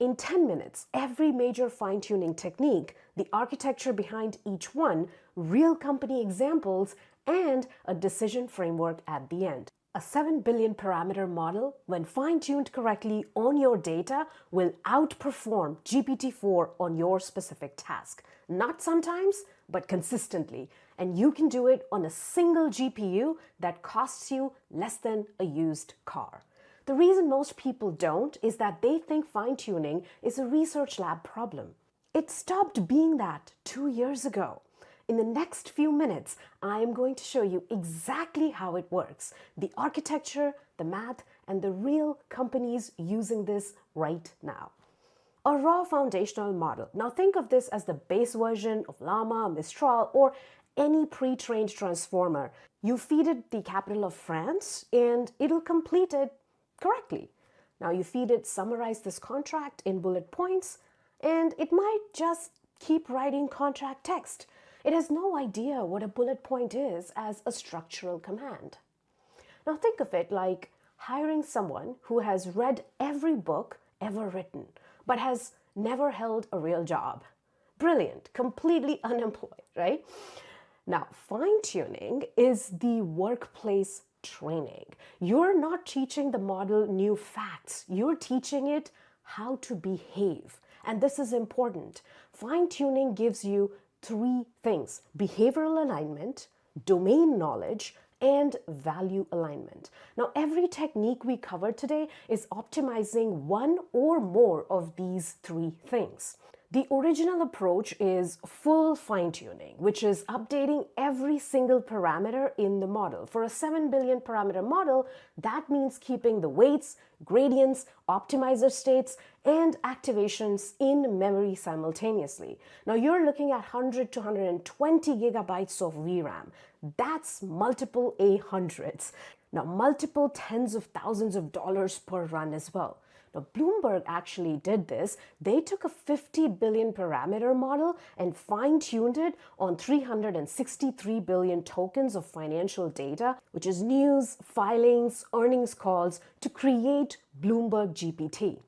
In 10 minutes, every major fine-tuning technique, the architecture behind each one, real company examples, and a decision framework at the end. A 7 billion parameter model, when fine-tuned correctly on your data, will outperform GPT-4 on your specific task. Not sometimes, but consistently. And you can do it on a single GPU that costs you less than a used car. The reason most people don't is that they think fine-tuning is a research lab problem. It stopped being that 2 years ago. In the next few minutes, I am going to show you exactly how it works, the architecture, the math, and the real companies using this right now. A raw foundational model. Now think of this as the base version of Llama, Mistral, or any pre-trained transformer. You feed it the capital of France, and it'll complete it correctly. Now you feed it summarize this contract in bullet points, and it might just keep writing contract text. It has no idea what a bullet point is as a structural command. Now think of it like hiring someone who has read every book ever written, but has never held a real job. Brilliant, completely unemployed, right? Now, fine-tuning is the workplace training. You're not teaching the model new facts. You're teaching it how to behave. And this is important. Fine-tuning gives you 3 things: behavioral alignment, domain knowledge, and value alignment. Now, every technique we cover today is optimizing one or more of these 3 things. The original approach is full fine-tuning, which is updating every single parameter in the model. For a 7 billion parameter model, that means keeping the weights, gradients, optimizer states, and activations in memory simultaneously. Now you're looking at 100 to 120 gigabytes of VRAM. That's multiple A100s. Now multiple tens of thousands of dollars per run as well. Now, Bloomberg actually did this. They took a 50 billion parameter model and fine-tuned it on 363 billion tokens of financial data, which is news, filings, earnings calls, to create BloombergGPT.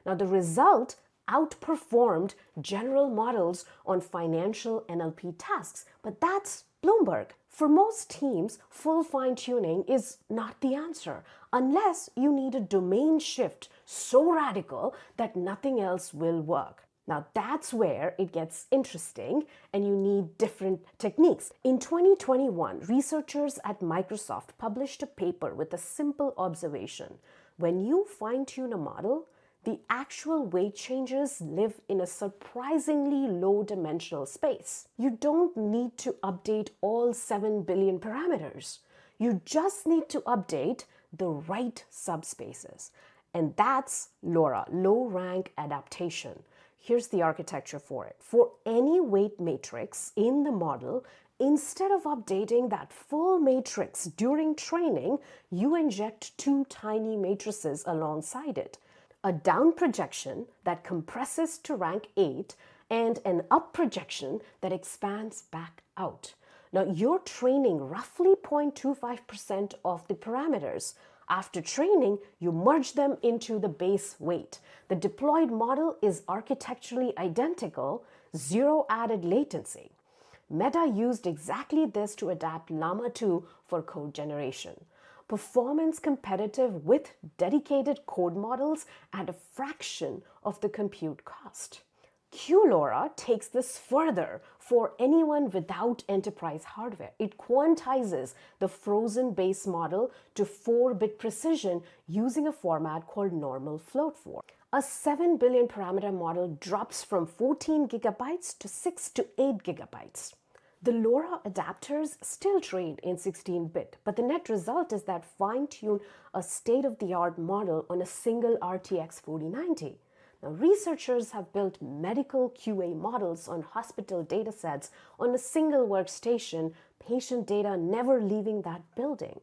Now, the result outperformed general models on financial NLP tasks, but that's Bloomberg. For most teams, full fine-tuning is not the answer, unless you need a domain shift so radical that nothing else will work. Now that's where it gets interesting and you need different techniques. In 2021, researchers at Microsoft published a paper with a simple observation. When you fine-tune a model, the actual weight changes live in a surprisingly low dimensional space. You don't need to update all 7 billion parameters. You just need to update the right subspaces. And that's LoRA, low rank adaptation. Here's the architecture for it. For any weight matrix in the model, instead of updating that full matrix during training, you inject 2 tiny matrices alongside it. A down projection that compresses to rank 8 and an up projection that expands back out. Now you're training roughly 0.25% of the parameters. After training, you merge them into the base weight. The deployed model is architecturally identical, 0 added latency. Meta used exactly this to adapt Llama 2 for code generation. Performance competitive with dedicated code models at a fraction of the compute cost. QLoRA takes this further for anyone without enterprise hardware. It quantizes the frozen base model to 4-bit precision using a format called normal float form. A 7 billion parameter model drops from 14 gigabytes to 6 to 8 gigabytes. The LoRa adapters still train in 16-bit, but the net result is that fine-tune a state-of-the-art model on a single RTX 4090. Now, researchers have built medical QA models on hospital datasets on a single workstation, patient data never leaving that building.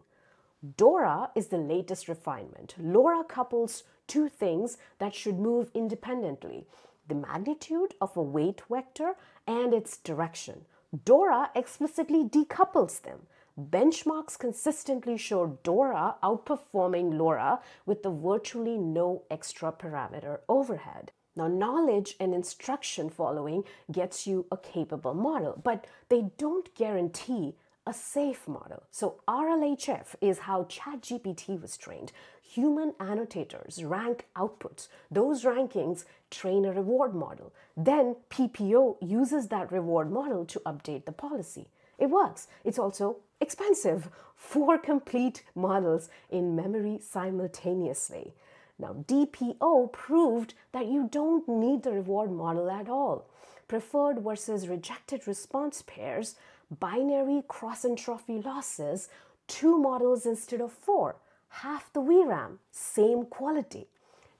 DoRA is the latest refinement. LoRa couples 2 things that should move independently: the magnitude of a weight vector and its direction. DoRA explicitly decouples them. Benchmarks consistently show DoRA outperforming LoRa with the virtually no extra parameter overhead. Now, knowledge and instruction following gets you a capable model, but they don't guarantee a safe model. So RLHF is how ChatGPT was trained. Human annotators rank outputs. Those rankings train a reward model. Then PPO uses that reward model to update the policy. It works. It's also expensive. 4 complete models in memory simultaneously. Now, DPO proved that you don't need the reward model at all. Preferred versus rejected response pairs, binary cross-entropy losses, 2 models instead of 4, half the VRAM, same quality.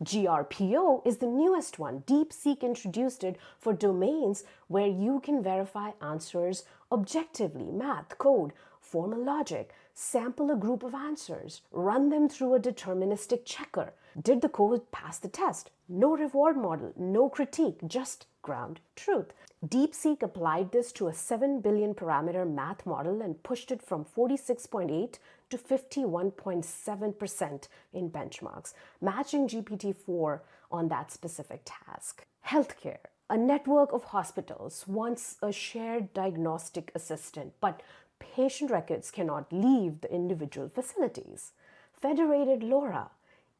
GRPO is the newest one. DeepSeek introduced it for domains where you can verify answers objectively, math, code, formal logic, sample a group of answers, run them through a deterministic checker. Did the code pass the test? No reward model, no critique, just ground truth. DeepSeek applied this to a 7 billion parameter math model and pushed it from 46.8 to 51.7% in benchmarks, matching GPT-4 on that specific task. Healthcare. A network of hospitals wants a shared diagnostic assistant, but patient records cannot leave the individual facilities. Federated LoRA.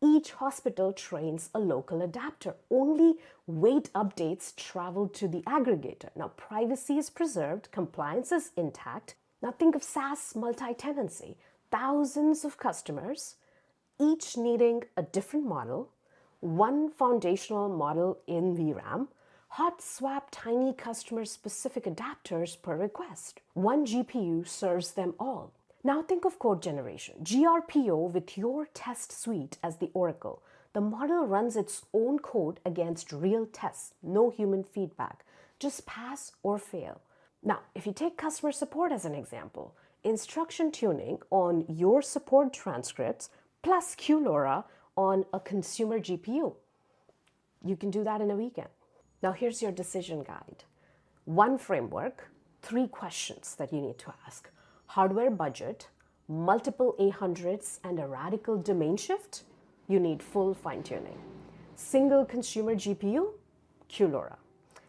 Each hospital trains a local adapter. Only weight updates travel to the aggregator. Now, privacy is preserved, compliance is intact. Now, think of SaaS multi-tenancy. Thousands of customers, each needing a different model, one foundational model in VRAM, hot swap tiny customer-specific adapters per request. One GPU serves them all. Now think of code generation. GRPO with your test suite as the oracle. The model runs its own code against real tests, no human feedback. Just pass or fail. Now, if you take customer support as an example, instruction tuning on your support transcripts plus QLoRA on a consumer GPU. You can do that in a weekend. Now here's your decision guide. 1 framework, 3 questions that you need to ask. Hardware budget, multiple A100s, and a radical domain shift, you need full fine-tuning. Single consumer GPU, QLoRA.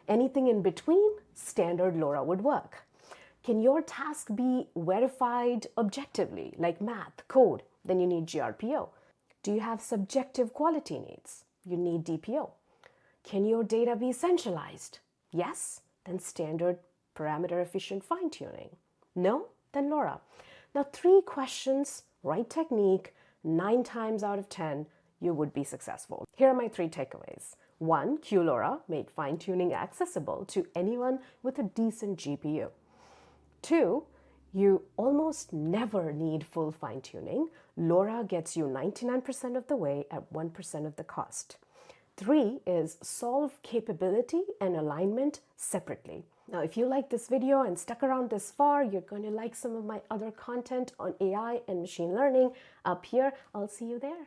Anything in between, standard LoRa would work. Can your task be verified objectively, like math, code? Then you need GRPO. Do you have subjective quality needs? You need DPO. Can your data be centralized? Yes? Then standard parameter efficient fine-tuning. No? Then LoRa. Now 3 questions, right technique, 9 times out of 10, you would be successful. Here are my 3 takeaways. 1, QLoRA made fine-tuning accessible to anyone with a decent GPU. 2, you almost never need full fine-tuning. LoRa gets you 99% of the way at 1% of the cost. 3 is solve capability and alignment separately. Now, if you like this video and stuck around this far, you're going to like some of my other content on AI and machine learning up here. I'll see you there.